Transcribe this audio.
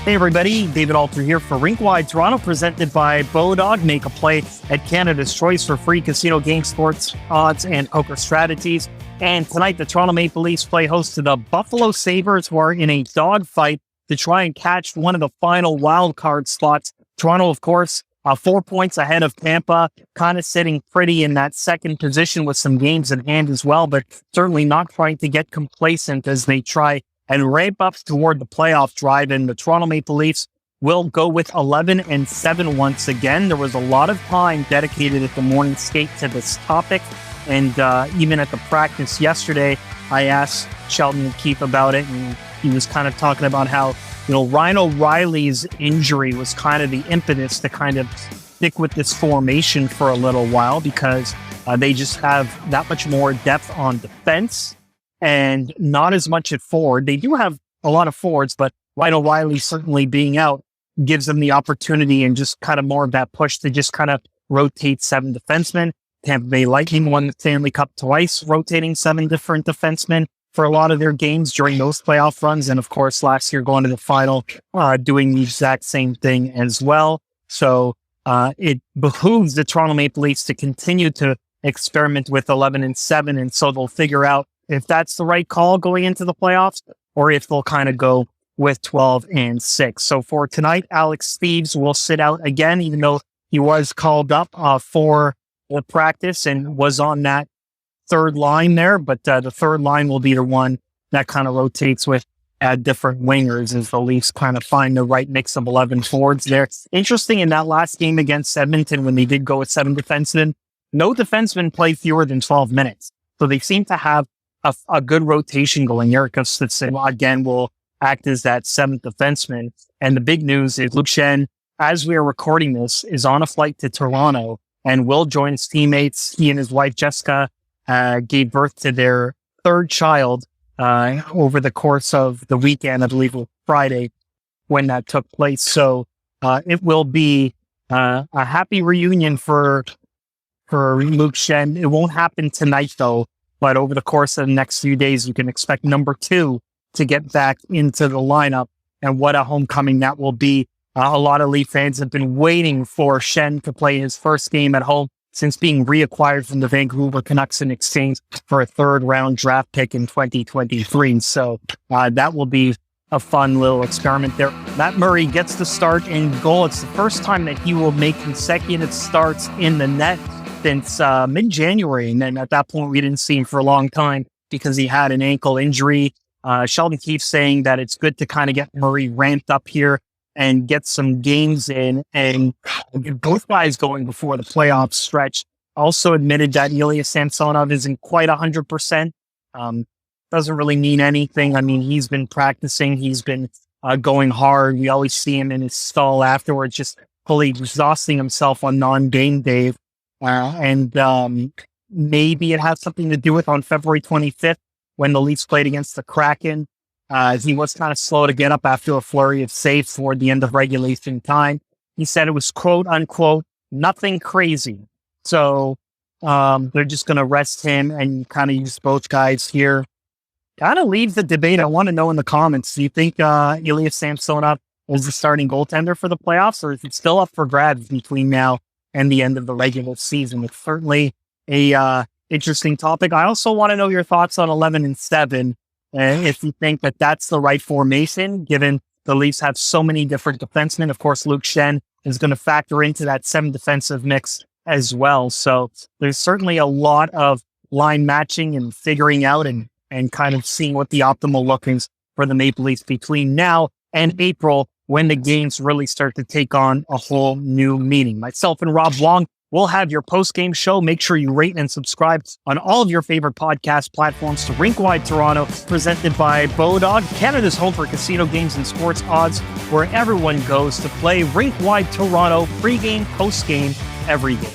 Hey everybody, David Alter here for Rink Toronto, presented by Bodog. Make a play at Canada's choice for free casino game sports odds and poker strategies. And tonight, the Toronto Maple Leafs play host to the Buffalo Sabres, who are in a dogfight to try and catch one of the final wild card spots. Toronto, of course, 4 points ahead of Tampa, kind of sitting pretty in that second position with some games in hand as well, but certainly not trying to get complacent as they try and ramp up toward the playoff drive. And the Toronto Maple Leafs will go with 11-7 once again. There was a lot of time dedicated at the morning skate to this topic. And even at the practice yesterday, I asked Sheldon Keefe about it, and he was kind of talking about how, Ryan O'Reilly's injury was kind of the impetus to kind of stick with this formation for a little while, because they just have that much more depth on defense and not as much at forward. They do have a lot of forwards, but Ryan O'Reilly certainly being out gives them the opportunity and just kind of more of that push to just kind of rotate 7 defensemen. Tampa Bay Lightning won the Stanley Cup twice, rotating 7 different defensemen for a lot of their games during those playoff runs. And of course, last year going to the final, doing the exact same thing as well. So it behooves the Toronto Maple Leafs to continue to experiment with 11-7. And so they'll figure out if that's the right call going into the playoffs, or if they'll kind of go with 12-6. So for tonight, Alex Steeves will sit out again, even though he was called up for the practice and was on that third line there. But the third line will be the one that kind of rotates with different wingers as the Leafs kind of find the right mix of 11 forwards there. Interesting, in that last game against Edmonton, when they did go with 7 defensemen, no defenseman played fewer than 12 minutes. So they seem to have a good rotation going. Eric Gustafsson, again, will act as that 7th defenseman. And the big news is Luke Schenn, as we are recording this, is on a flight to Toronto and will join his teammates. He and his wife, Jessica, gave birth to their 3rd child over the course of the weekend. I believe it was Friday when that took place. So it will be a happy reunion for Luke Schenn. It won't happen tonight, though. But over the course of the next few days, you can expect number 2 to get back into the lineup. And what a homecoming that will be. A lot of Leaf fans have been waiting for Schenn to play his first game at home since being reacquired from the Vancouver Canucks in exchange for a 3rd-round draft pick in 2023. So that will be a fun little experiment there. Matt Murray gets the start in goal. It's the first time that he will make consecutive starts in the net since mid-January. And then at that point, we didn't see him for a long time because he had an ankle injury. Sheldon Keefe saying that it's good to kind of get Murray ramped up here and get some games in and get both guys going before the playoff stretch. Also admitted that Ilya Samsonov isn't quite 100%. Doesn't really mean anything. I mean, he's been practicing. He's been going hard. We always see him in his stall afterwards, just fully exhausting himself on non-game day. And maybe it has something to do with on February 25th when the Leafs played against the Kraken. He was kind of slow to get up after a flurry of saves toward the end of regulation time. He said it was quote unquote, nothing crazy. So they're just going to rest him and kind of use both guys here. Kind of leaves the debate. I want to know in the comments, do you think Ilya Samsonov is the starting goaltender for the playoffs, or is it still up for grabs between now and the end of the regular season? It's certainly a interesting topic. I also want to know your thoughts on 11-7. If you think that that's the right formation, given the Leafs have so many different defensemen. Of course, Luke Schenn is going to factor into that 7 defensive mix as well. So there's certainly a lot of line matching and figuring out and kind of seeing what the optimal look is for the Maple Leafs between now and April, when the games really start to take on a whole new meaning. Myself and Rob Wong will have your post-game show. Make sure you rate and subscribe on all of your favorite podcast platforms to Rink-Wide Toronto, presented by Bodog, Canada's home for casino games and sports odds, where everyone goes to play. Rink-Wide Toronto, pregame, postgame, every game.